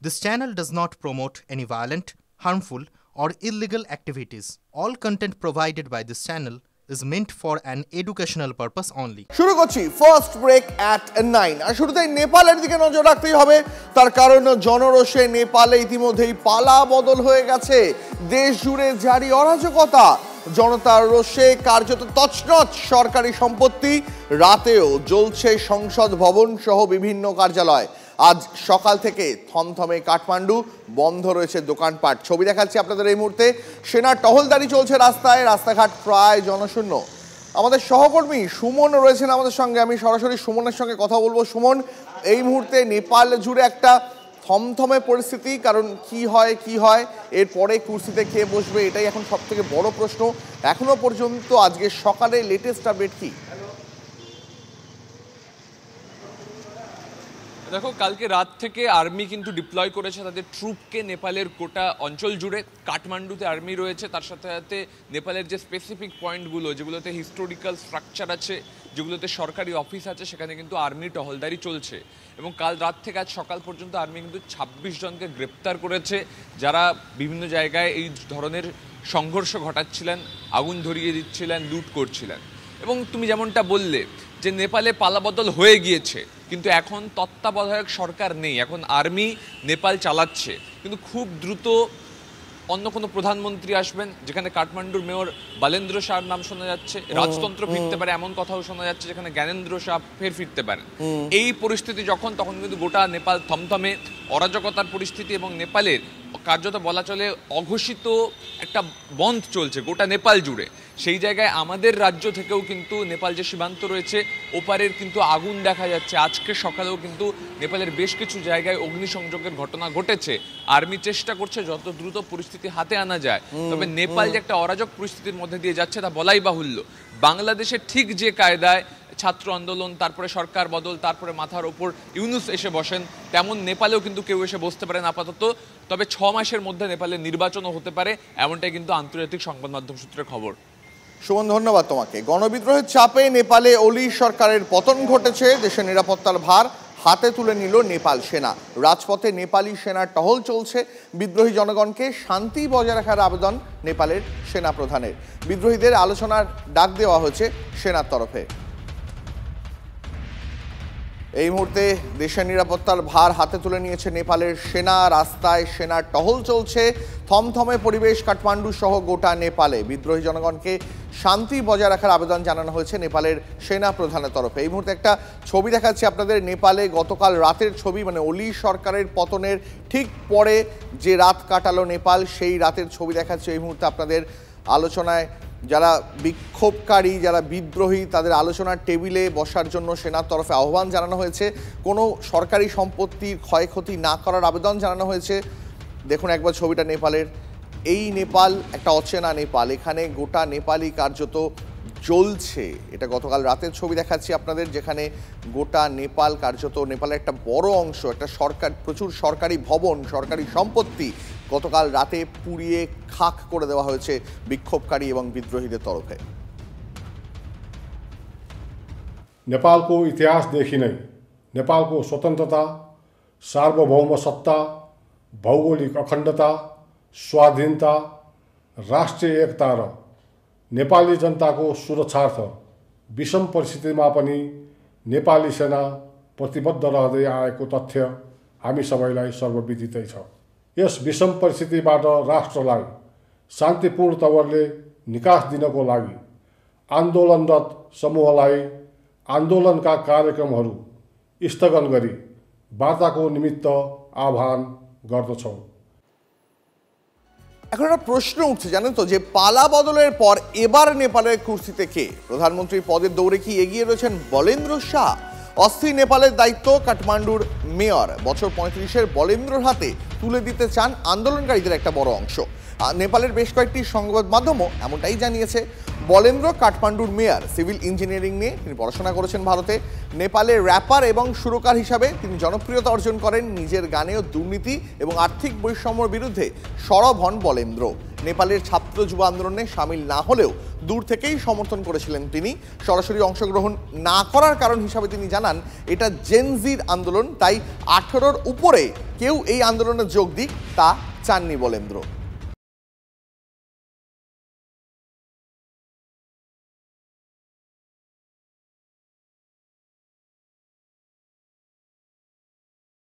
This channel does not promote any violent, harmful, or illegal activities. All content provided by this channel is meant for an educational purpose only. শুরু করছি first break at 9 আর শুরুতেই নেপালের দিকে নজর রাখতেই হবে তার কারণ জনরোষে নেপালে ইতিমধ্যেই পালা বদল হয়ে গেছে দেশ জুড়ে জারি অরাজকতা জনতার রোষে কার্যত তছনছ সরকারি সম্পত্তি রাতেও জ্বলছে সংসদ ভবন সহ বিভিন্ন কার্যালয় আজ সকাল থেকে থমথমে কাঠমান্ডু বন্ধ রয়েছে দোকানপাট ছবি দেখাচ্ছি আপনাদের এই মুহূর্তে সেনা টহলদারি চলছে রাস্তাঘাট প্রায় জনশূন্য আমাদের সহকর্মী সুমন রয়েছেন আমাদের সঙ্গে আমি সরাসরি সুমনের সঙ্গে কথা বলবো সুমন এই মুহূর্তে নেপাল জুড়ে একটা থমথমে পরিস্থিতি কারণ কি হয় এরপরে কুর্সিতে কে বসবে এটাই এখন সবথেকে বড় প্রশ্ন এখনো পর্যন্ত আজকে সকালে লেটেস্ট আপডেট কি দেখো কালকে রাত থেকে আর্মি কিন্তু ডিপ্লয় করেছে তাদের ট্রুপকে নেপালের গোটা অঞ্চল জুড়ে কাঠমান্ডুতে আর্মি রয়েছে তার সাথে সাথে নেপালের যে স্পেসিফিক পয়েন্টগুলো যেগুলোতে হিস্টোরিক্যাল স্ট্রাকচার আছে যেগুলোতে সরকারি অফিস আছে সেখানে কিন্তু আর্মি টহলদারি চলছে এবং কাল রাত থেকে আজ সকাল পর্যন্ত আর্মি কিন্তু ২৬ জনকে গ্রেপ্তার করেছে যারা বিভিন্ন জায়গায় এই ধরনের সংঘর্ষ ঘটাচ্ছিলেন আগুন ধরিয়ে দিচ্ছিলেন লুট করছিলেন এবং তুমি যেমনটা বললে যে নেপালে পালাবদল হয়ে গিয়েছে কিন্তু এখন তত্ত্বাবধায়ক সরকার নেই এখন আর্মি নেপাল চালাচ্ছে কিন্তু খুব দ্রুত অন্য কোনো প্রধানমন্ত্রী আসবেন যেখানে কাঠমান্ডুর মেয়র বালেন্দ্র শাহর নাম শোনা যাচ্ছে রাজতন্ত্র ফিরতে পারে এমন কথাও শোনা যাচ্ছে যেখানে জ্ঞানেন্দ্র শাহ ফের ফিরতে পারেন এই পরিস্থিতি তখন কিন্তু গোটা নেপাল থমথমে অরাজকতার পরিস্থিতি এবং নেপালের কার্যত বলা চলে অঘোষিত একটা বন্ধ চলছে গোটা নেপাল জুড়ে সেই জায়গায় আমাদের রাজ্য থেকেও কিন্তু নেপাল যে সীমান্ত রয়েছে ওপারের কিন্তু আগুন দেখা যাচ্ছে আজকে সকালেও কিন্তু নেপালের বেশ কিছু জায়গায় অগ্নিসংযোগের ঘটনা ঘটেছে আর্মি চেষ্টা করছে যত দ্রুত পরিস্থিতি হাতে আনা যায় তবে নেপাল যে একটা অরাজক পরিস্থিতির মধ্যে দিয়ে যাচ্ছে তা বলাই বাহুল্য বাংলাদেশে ঠিক যে কায়দায় ছাত্র আন্দোলন তারপরে সরকার বদল তারপরে মাথার ওপর ইউনুস এসে বসেন তেমন নেপালেও কিন্তু কেউ এসে বসতে পারেন আপাতত তবে ৬ মাসের মধ্যে নেপালে নির্বাচনও হতে পারে এমনটাই কিন্তু আন্তর্জাতিক সংবাদ মাধ্যম সূত্রে খবর সুমন ধন্যবাদ তোমাকে গণবিদ্রোহের চাপে নেপালে অলি সরকারের পতন ঘটেছে দেশের নিরাপত্তার ভার হাতে তুলে নিল নেপাল সেনা রাজপথে নেপালি সেনার টহল চলছে বিদ্রোহী জনগণকে শান্তি বজায় রাখার আবেদন নেপালের সেনা প্রধানের বিদ্রোহীদের আলোচনার ডাক দেওয়া হয়েছে সেনার তরফে এই মুহূর্তে দেশের নিরাপত্তার ভার হাতে তুলে নিয়েছে নেপালের সেনা রাস্তায় সেনার টহল চলছে থমথমে পরিবেশ কাঠমান্ডু সহ গোটা নেপালে বিদ্রোহী জনগণকে শান্তি বজায় রাখার আবেদন জানানো হয়েছে নেপালের সেনা প্রধানের তরফে এই মুহূর্তে একটা ছবি দেখাচ্ছি আপনাদের নেপালে গতকাল রাতের ছবি মানে অলি সরকারের পতনের ঠিক পরে যে রাত কাটালো নেপাল সেই রাতের ছবি দেখাচ্ছি এই মুহূর্তে আপনাদের আলোচনায় যারা বিক্ষোভকারী যারা বিদ্রোহী তাদের আলোচনার টেবিলে বসার জন্য সেনার তরফে আহ্বান জানানো হয়েছে কোনো সরকারি সম্পত্তির ক্ষয়ক্ষতি না করার আবেদন জানানো হয়েছে দেখুন একবার ছবিটা নেপালের এই নেপাল একটা অচেনা নেপাল এখানে গোটা নেপালি কার্যত জ্বলছে এটা গতকাল রাতের ছবি দেখাচ্ছি আপনাদের যেখানে গোটা নেপাল কার্যত নেপালের একটা বড় অংশ একটা প্রচুর সরকারি ভবন সরকারি সম্পত্তি গতকাল রাতে পুড়িয়ে খাক করে দেওয়া হয়েছে বিক্ষোভকারী এবং বিদ্রোহীদের তরফে नेपालको इतिहासदेखि नै नेपालको स्वतन्त्रता सार्वभौम सत्ता भौगोलिक अखण्डता स्वाधीनता राष्ट्रिय एकता र नेपाली जनताको सुरक्षार्थ विषम परिस्थितिमा पनि नेपाली सेना प्रतिबद्ध रहँदै आएको तथ्य हामी सबैलाई सर्वविदितै छ यस विषम परिस्थितिबाट राष्ट्रलाई शान्तिपूर्ण तवरले निकास दिनको लागि आन्दोलनरत समूहलाई आन्दोलनका कार्यक्रमहरू स्थगन गरी वार्ताको निमित्त आह्वान गर्दछौँ এখন একটা প্রশ্ন উঠছে জানেন তো যে পালা বদলের পর এবার নেপালের কুর্সিতে কে প্রধানমন্ত্রী পদের দৌড়ে কি এগিয়ে রয়েছেন বলেন্দ্র শাহ অস্থির নেপালের দায়িত্ব কাঠমান্ডুর মেয়র বছর ৩৫-এর বলেন্দ্রর হাতে তুলে দিতে চান আন্দোলনকারীদের একটা বড় অংশ নেপালের বেশ কয়েকটি সংবাদ মাধ্যমও এমনটাই জানিয়েছে বলেন্দ্র কাঠমান্ডুর মেয়র সিভিল ইঞ্জিনিয়ারিং নিয়ে তিনি পড়াশোনা করেছেন ভারতে নেপালের র্যাপার এবং সুরকার হিসাবে তিনি জনপ্রিয়তা অর্জন করেন নিজের গানেও দুর্নীতি এবং আর্থিক বৈষম্যের বিরুদ্ধে সরব হন বলেন্দ্র নেপালের ছাত্র যুব আন্দোলনে সামিল না হলেও দূর থেকেই সমর্থন করেছিলেন তিনি। সরাসরি অংশগ্রহণ না করার কারণ হিসাবে তিনি জানান, এটা জেনজির আন্দোলন, তাই 18-র উপরে কেউ এই আন্দোলনে যোগ দিক তা চাননি বলেন্দ্র।